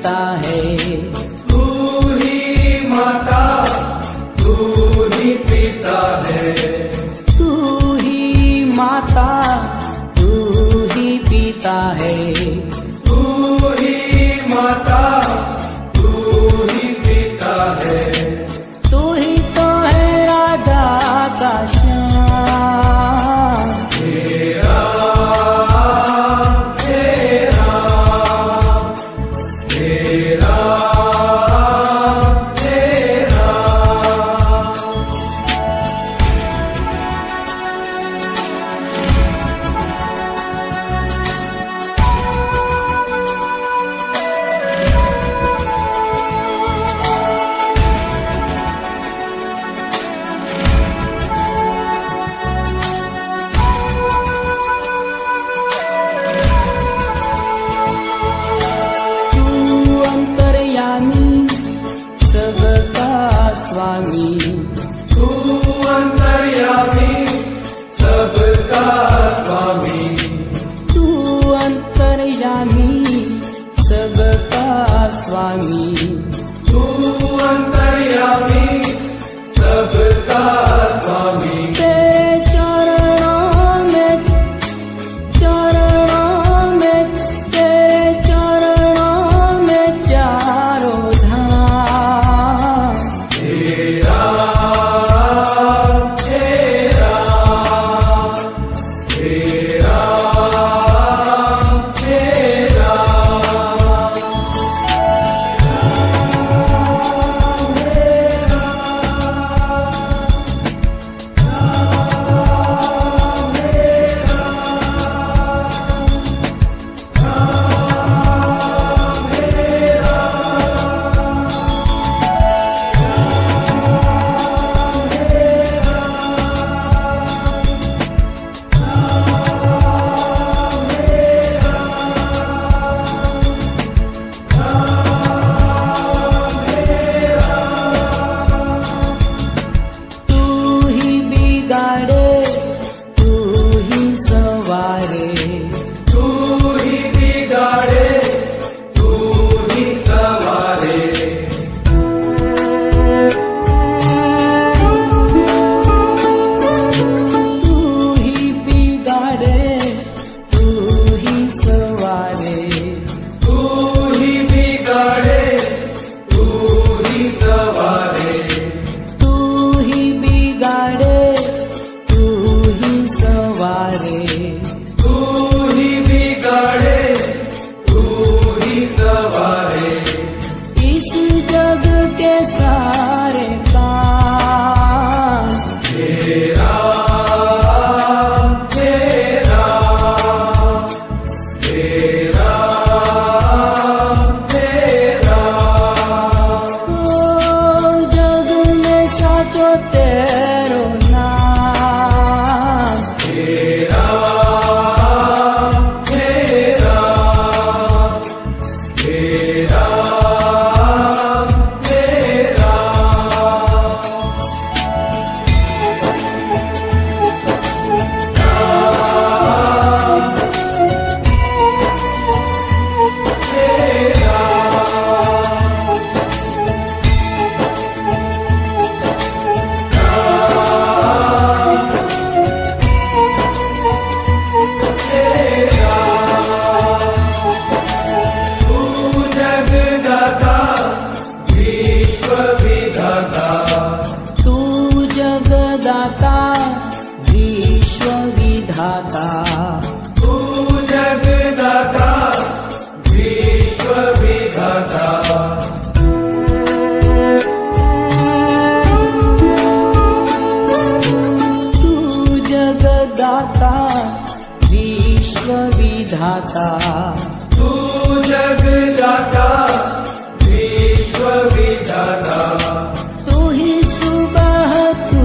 पिता है। तू ही माता, तू ही पिता है। तू ही माता, तू ही पिता है। तू ही माता, तू ही पिता है। तू ही तो है राधा का श्याम। तेरा तेरा तेरा तेरा। स्वामी तू अंतर्यामी सबका स्वामी। तू अंतर्यामी सबका स्वामी। तू अंतर्यामी सबका स्वामी। तेरे चरणों में तेरे चरणों में चारों धाम। तेरा तेरा तेरा तेरा। विधाता। तू जगदाता विश्व विधाता। तू ही सुबह तू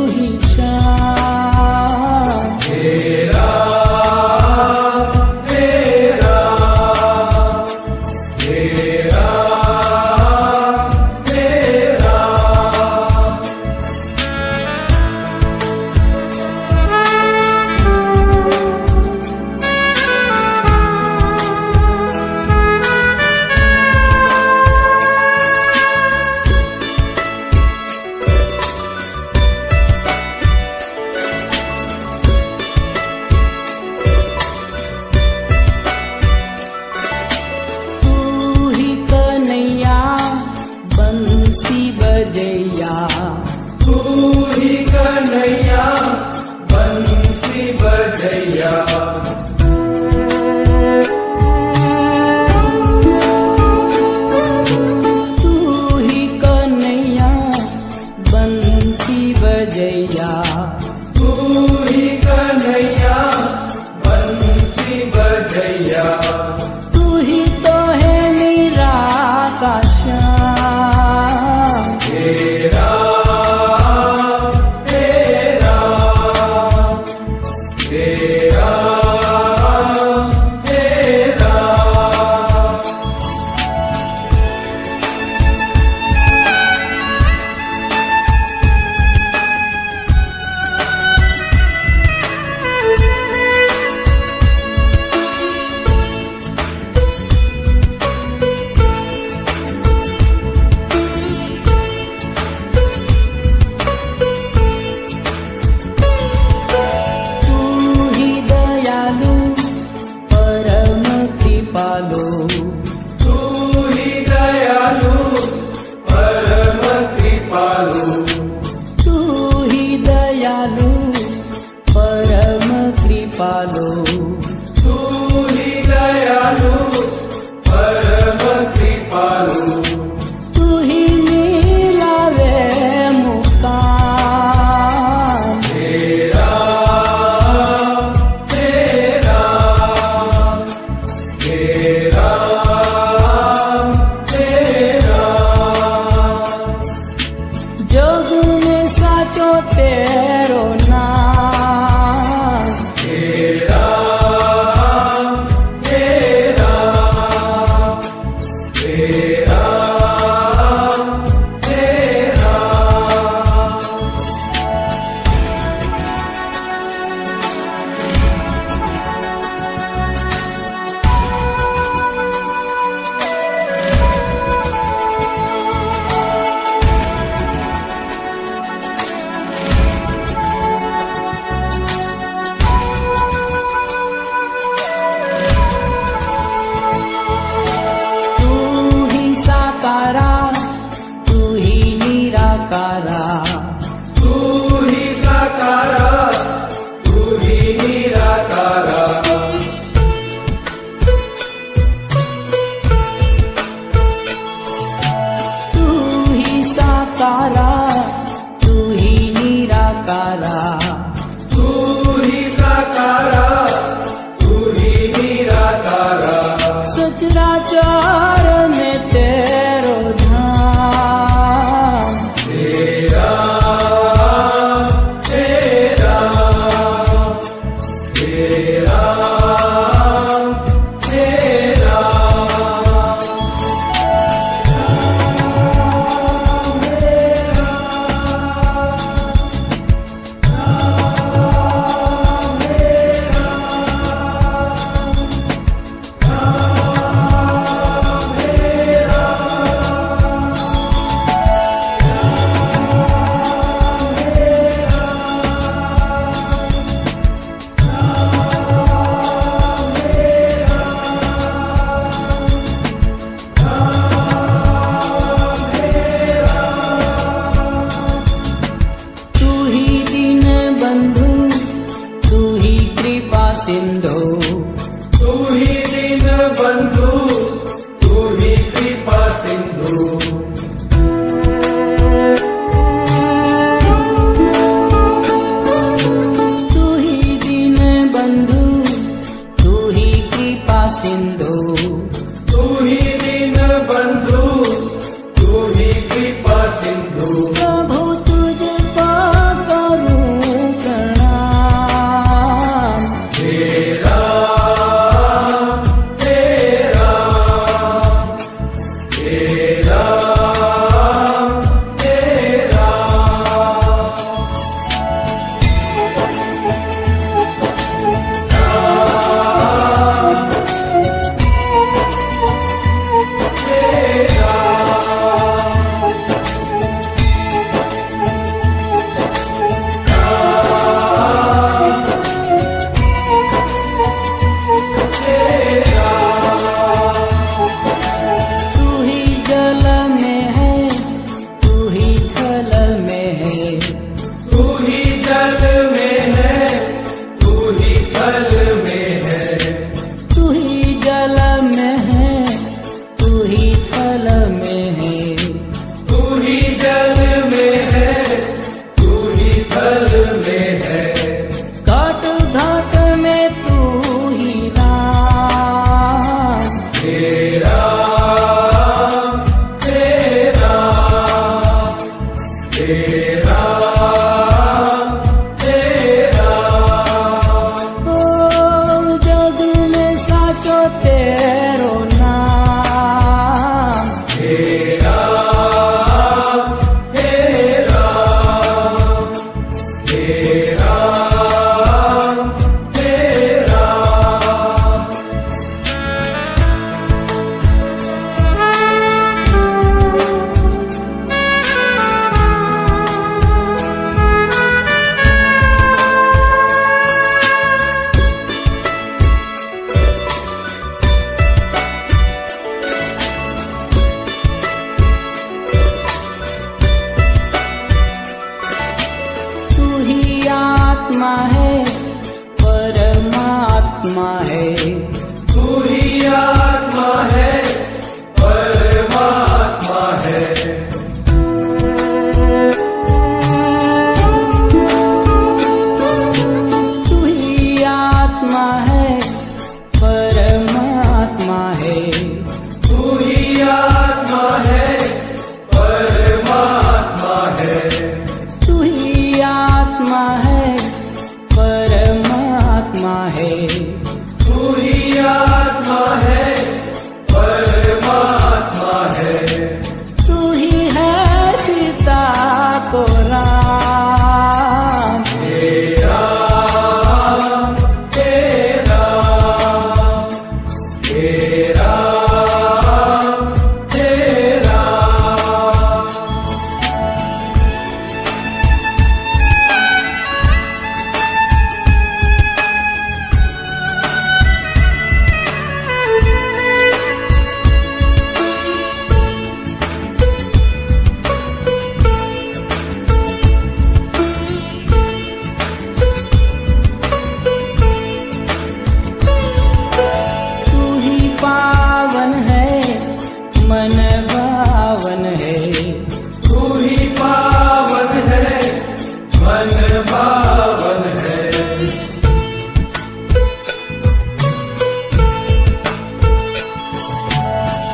ही शाम। तेरा तेरा तेरा तेरा। श्रद्धालु तू ही मिलावे मुकाम तेरा तेरा तेरा तेरा जोग में साचो तेरो नाम तेरा तेरा तेरा तेरा तू ही मन भावन है। तू ही पावन है, मन भावन है।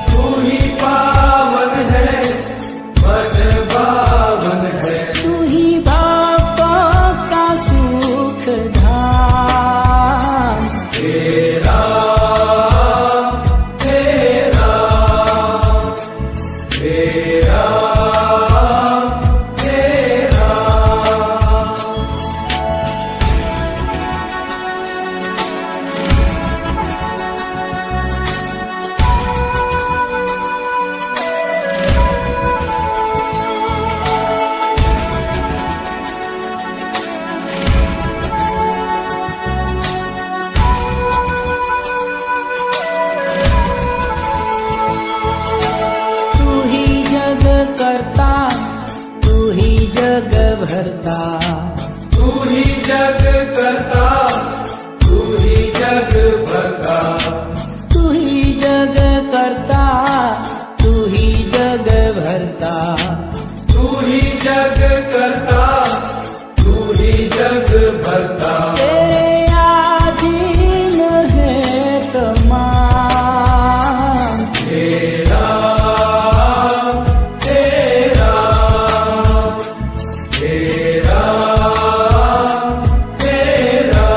तू ही पावन है, मन भावन है। तू ही भक्तों का सुख धाम। तेरा तेरा तेरा तेरा। तू ही जग करता, तू ही जग भरता। तू ही जग करता, तू ही जग भरता। तू ही जग करता, तू ही जग भरता। तू ही जग करता, तू ही जग भरता। तेरे अधीन है तमाम। तेरा तेरा तेरा तेरा।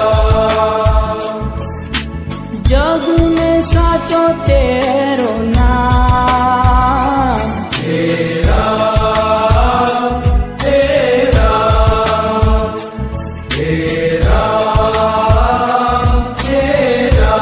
जग में साचो तेरो नाम। तेरा तेरा तेरा तेरा।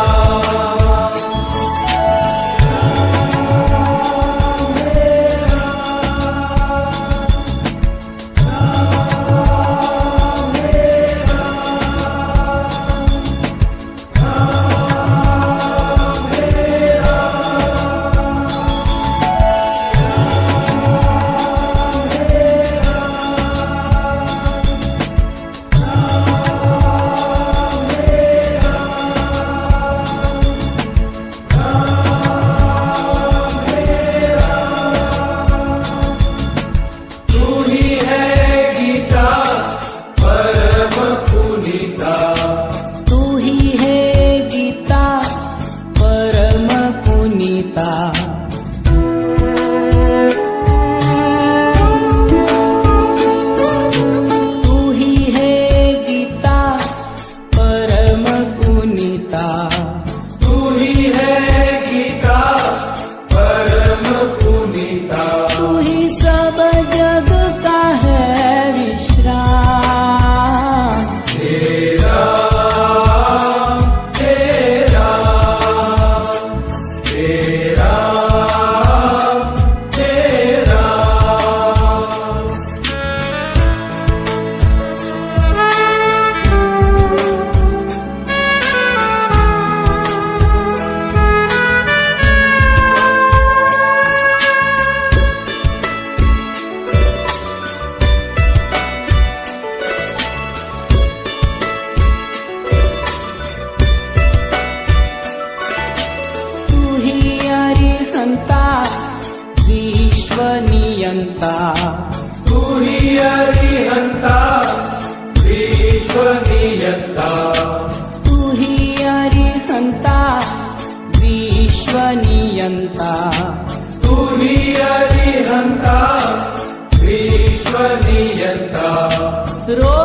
तू ही है गीता परम पुनीता। तू ही है गीता परम पुनीता। तू ही है गीता परम पुनीता। तू ही है गीता परम पुनीता। तू ही सब जग का है विश्राम। तेरा तेरा तेरा तेरा। तू ही अरिहंता विश्व नियंता। तू ही अरिहंता विश्व नियंता। तू ही अरिहंता विश्व नियंता। तू ही अरिहंता विश्व नियंता। रो